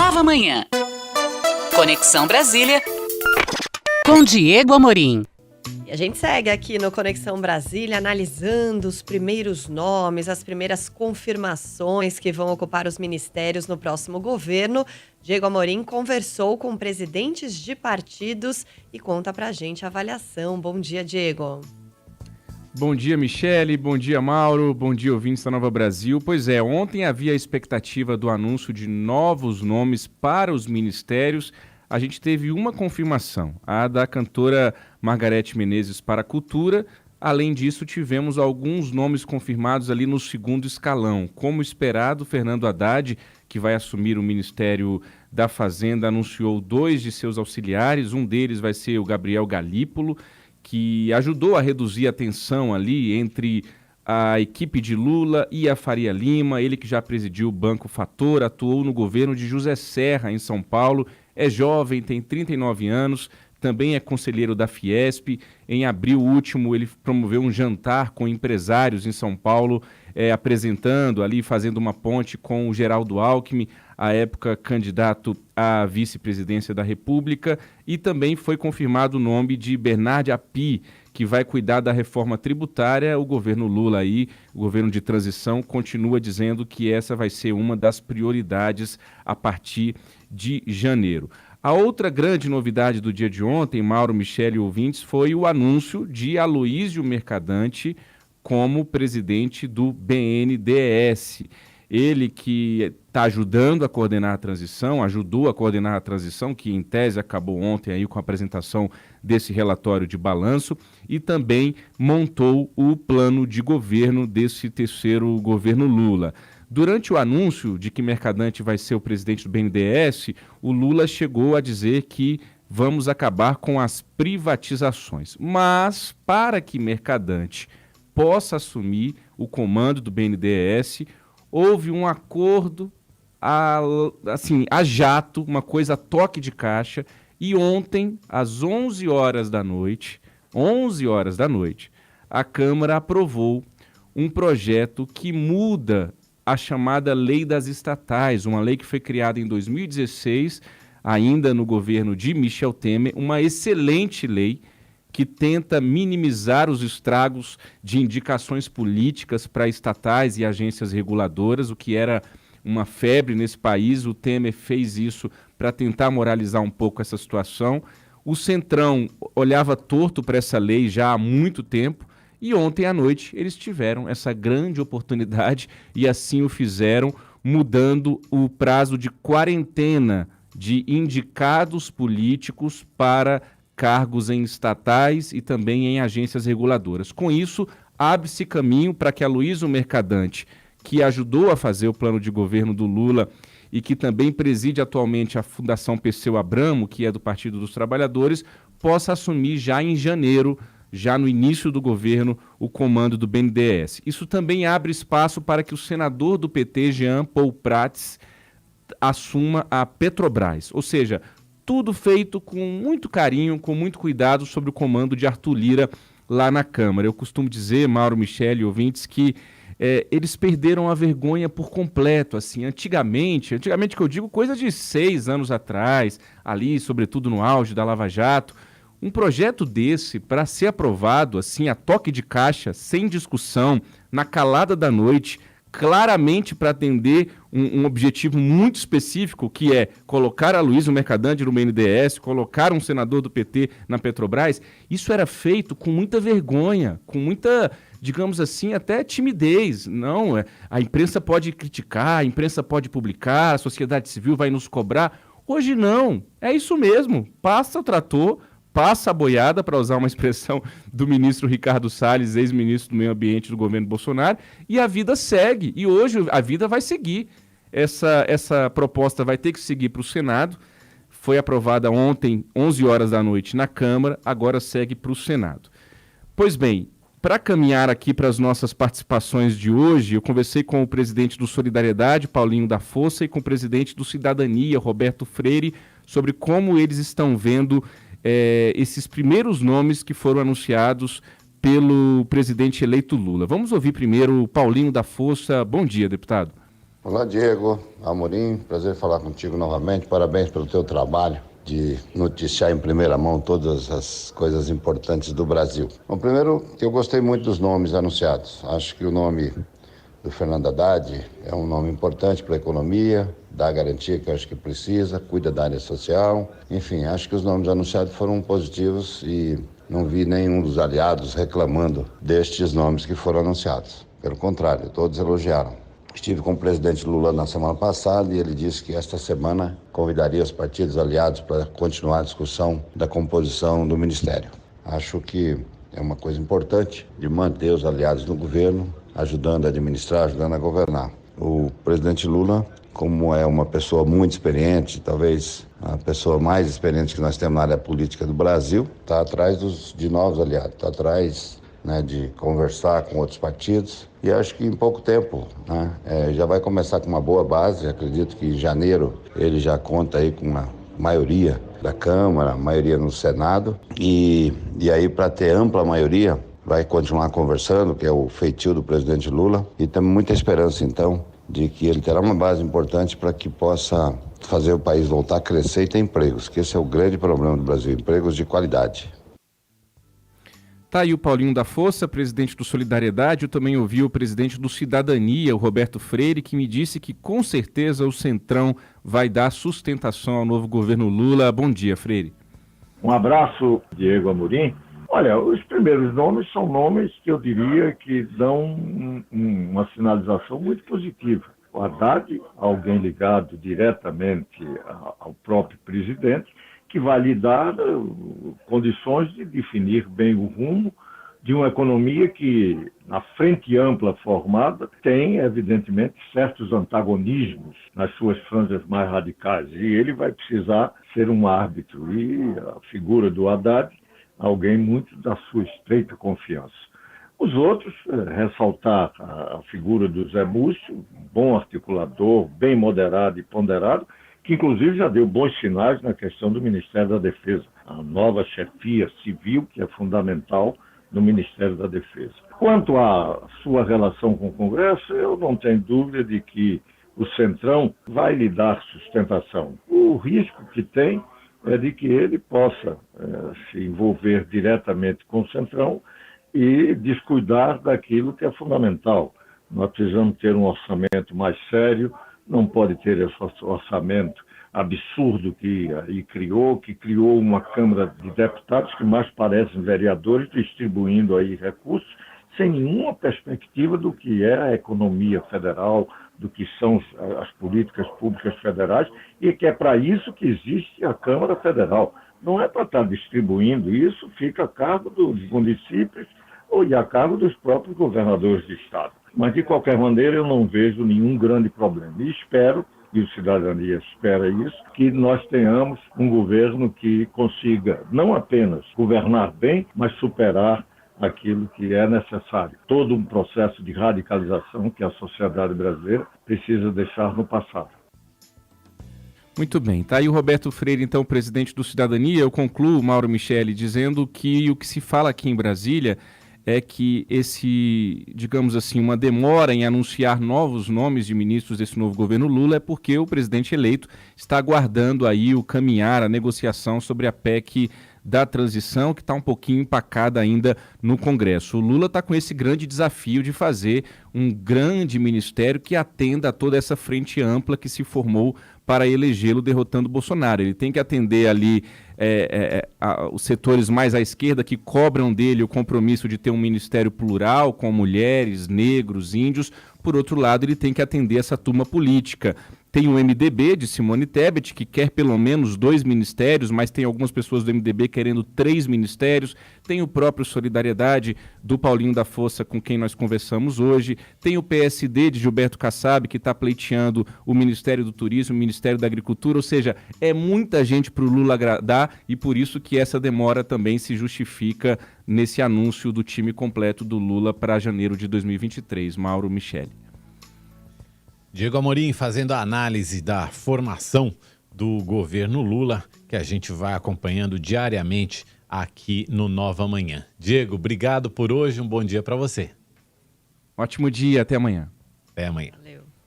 Nova Manhã. Conexão Brasília com Diego Amorim. E a gente segue aqui no Conexão Brasília analisando os primeiros nomes, as primeiras confirmações que vão ocupar os ministérios no próximo governo. Diego Amorim conversou com presidentes de partidos e conta pra gente a avaliação. Bom dia, Diego. Bom dia, Michele. Bom dia, Mauro. Bom dia, ouvintes da Nova Brasil. Pois é, ontem havia a expectativa do anúncio de novos nomes para os ministérios. A gente teve uma confirmação, a da cantora Margareth Menezes para a Cultura. Além disso, tivemos alguns nomes confirmados ali no segundo escalão. Como esperado, Fernando Haddad, que vai assumir o Ministério da Fazenda, anunciou 2 de seus auxiliares. Um deles vai ser o Gabriel Galípolo, que ajudou a reduzir a tensão ali entre a equipe de Lula e a Faria Lima. Ele que já presidiu o Banco Fator, atuou no governo de José Serra, em São Paulo. É jovem, tem 39 anos, também é conselheiro da Fiesp. Em abril último, ele promoveu um jantar com empresários em São Paulo, apresentando ali, fazendo uma ponte com o Geraldo Alckmin, à época candidato à vice-presidência da República. E também foi confirmado o nome de Bernard Api, que vai cuidar da reforma tributária. O governo Lula aí, o governo de transição, continua dizendo que essa vai ser uma das prioridades a partir de janeiro. A outra grande novidade do dia de ontem, Mauro, Michele e ouvintes, foi o anúncio de Aloísio Mercadante como presidente do BNDES. Ele que está ajudando a coordenar a transição, ajudou a coordenar a transição, que em tese acabou ontem aí com a apresentação desse relatório de balanço, e também montou o plano de governo desse terceiro governo Lula. Durante o anúncio de que Mercadante vai ser o presidente do BNDES, o Lula chegou a dizer que vamos acabar com as privatizações. Mas, para que Mercadante possa assumir o comando do BNDES, houve um acordo a jato, uma coisa a toque de caixa, e ontem, às 11 horas da noite, a Câmara aprovou um projeto que muda a chamada Lei das Estatais, uma lei que foi criada em 2016, ainda no governo de Michel Temer, uma excelente lei que tenta minimizar os estragos de indicações políticas para estatais e agências reguladoras, o que era uma febre nesse país. O Temer fez isso para tentar moralizar um pouco essa situação. O Centrão olhava torto para essa lei já há muito tempo, e ontem à noite eles tiveram essa grande oportunidade e assim o fizeram, mudando o prazo de quarentena de indicados políticos para cargos em estatais e também em agências reguladoras. Com isso, abre-se caminho para que Aloísio Mercadante, que ajudou a fazer o plano de governo do Lula e que também preside atualmente a Fundação Perseu Abramo, que é do Partido dos Trabalhadores, possa assumir já em janeiro, já no início do governo, o comando do BNDES. Isso também abre espaço para que o senador do PT, Jean Paul Prats, assuma a Petrobras. Ou seja, tudo feito com muito carinho, com muito cuidado sobre o comando de Arthur Lira lá na Câmara. Eu costumo dizer, Mauro, Michele e ouvintes, que eles perderam a vergonha por completo. Assim, antigamente que eu digo coisa de 6 anos atrás, ali, sobretudo no auge da Lava Jato, um projeto desse, para ser aprovado assim, a toque de caixa, sem discussão, na calada da noite, claramente para atender um objetivo muito específico, que é colocar Aloísio Mercadante no BNDES, colocar um senador do PT na Petrobras, isso era feito com muita vergonha, com muita, digamos assim, até timidez. Não, a imprensa pode criticar, a imprensa pode publicar, a sociedade civil vai nos cobrar. Hoje não, é isso mesmo, passa o trator, passa a boiada, para usar uma expressão do ministro Ricardo Salles, ex-ministro do Meio Ambiente do governo Bolsonaro, e a vida segue. E hoje a vida vai seguir. Essa proposta vai ter que seguir para o Senado. Foi aprovada ontem, 11 horas da noite, na Câmara, agora segue para o Senado. Pois bem, para caminhar aqui para as nossas participações de hoje, eu conversei com o presidente do Solidariedade, Paulinho da Força, e com o presidente do Cidadania, Roberto Freire, sobre como eles estão vendo esses primeiros nomes que foram anunciados pelo presidente eleito Lula. Vamos ouvir primeiro o Paulinho da Força. Bom dia, deputado. Olá, Diego Amorim, prazer falar contigo novamente. Parabéns pelo teu trabalho de noticiar em primeira mão todas as coisas importantes do Brasil. Bom, primeiro, eu gostei muito dos nomes anunciados. Acho que o nome do Fernando Haddad é um nome importante para a economia, dá a garantia que eu acho que precisa, cuida da área social. Enfim, acho que os nomes anunciados foram positivos e não vi nenhum dos aliados reclamando destes nomes que foram anunciados. Pelo contrário, todos elogiaram. Estive com o presidente Lula na semana passada e ele disse que esta semana convidaria os partidos aliados para continuar a discussão da composição do ministério. Acho que é uma coisa importante de manter os aliados no governo, ajudando a administrar, ajudando a governar. O presidente Lula, como é uma pessoa muito experiente, talvez a pessoa mais experiente que nós temos na área política do Brasil, está atrás de novos aliados, está atrás de conversar com outros partidos e acho que em pouco tempo já vai começar com uma boa base. Acredito que em janeiro ele já conta aí com uma maioria da Câmara, maioria no Senado e aí para ter ampla maioria vai continuar conversando, que é o feitio do presidente Lula, e temos muita esperança então de que ele terá uma base importante para que possa fazer o país voltar a crescer e ter empregos, que esse é o grande problema do Brasil, empregos de qualidade. Tá aí o Paulinho da Força, presidente do Solidariedade. Eu também ouvi o presidente do Cidadania, o Roberto Freire, que me disse que com certeza o Centrão vai dar sustentação ao novo governo Lula. Bom dia, Freire. Um abraço, Diego Amorim. Olha, os primeiros nomes são nomes que eu diria que dão uma sinalização muito positiva. O Haddad, alguém ligado diretamente ao próprio presidente, que vai lhe dar condições de definir bem o rumo de uma economia que, na frente ampla formada, tem, evidentemente, certos antagonismos nas suas franjas mais radicais. E ele vai precisar ser um árbitro. E a figura do Haddad, alguém muito da sua estreita confiança. Os outros, ressaltar a figura do Zé Múcio, bom articulador, bem moderado e ponderado, que inclusive já deu bons sinais na questão do Ministério da Defesa, a nova chefia civil que é fundamental no Ministério da Defesa. Quanto à sua relação com o Congresso, eu não tenho dúvida de que o Centrão vai lhe dar sustentação. O risco que tem é de que ele possa se envolver diretamente com o Centrão e descuidar daquilo que é fundamental. Nós precisamos ter um orçamento mais sério, não pode ter esse orçamento absurdo que criou uma Câmara de Deputados que mais parecem vereadores distribuindo aí recursos sem nenhuma perspectiva do que é a economia federal, do que são as políticas públicas federais, e que é para isso que existe a Câmara Federal. Não é para estar distribuindo isso, fica a cargo dos municípios ou a cargo dos próprios governadores de estado. Mas, de qualquer maneira, eu não vejo nenhum grande problema. E espero, e o Cidadania espera isso, que nós tenhamos um governo que consiga não apenas governar bem, mas superar aquilo que é necessário. Todo um processo de radicalização que a sociedade brasileira precisa deixar no passado. Muito bem, tá aí o Roberto Freire, então, presidente do Cidadania. Eu concluo, Mauro Michele, dizendo que o que se fala aqui em Brasília é que digamos assim, uma demora em anunciar novos nomes de ministros desse novo governo Lula é porque o presidente eleito está aguardando aí o caminhar, a negociação sobre a PEC da transição, que está um pouquinho empacada ainda no Congresso. O Lula está com esse grande desafio de fazer um grande ministério que atenda a toda essa frente ampla que se formou para elegê-lo derrotando Bolsonaro. Ele tem que atender ali os setores mais à esquerda que cobram dele o compromisso de ter um ministério plural, com mulheres, negros, índios. Por outro lado, ele tem que atender essa turma política. Tem o MDB de Simone Tebet, que quer pelo menos 2 ministérios, mas tem algumas pessoas do MDB querendo 3 ministérios. Tem o próprio Solidariedade do Paulinho da Força, com quem nós conversamos hoje. Tem o PSD de Gilberto Kassab, que está pleiteando o Ministério do Turismo, o Ministério da Agricultura. Ou seja, é muita gente para o Lula agradar e por isso que essa demora também se justifica nesse anúncio do time completo do Lula para janeiro de 2023. Mauro Michele. Diego Amorim fazendo a análise da formação do governo Lula, que a gente vai acompanhando diariamente aqui no Nova Manhã. Diego, obrigado por hoje, um bom dia para você. Ótimo dia, até amanhã. Até amanhã. Valeu.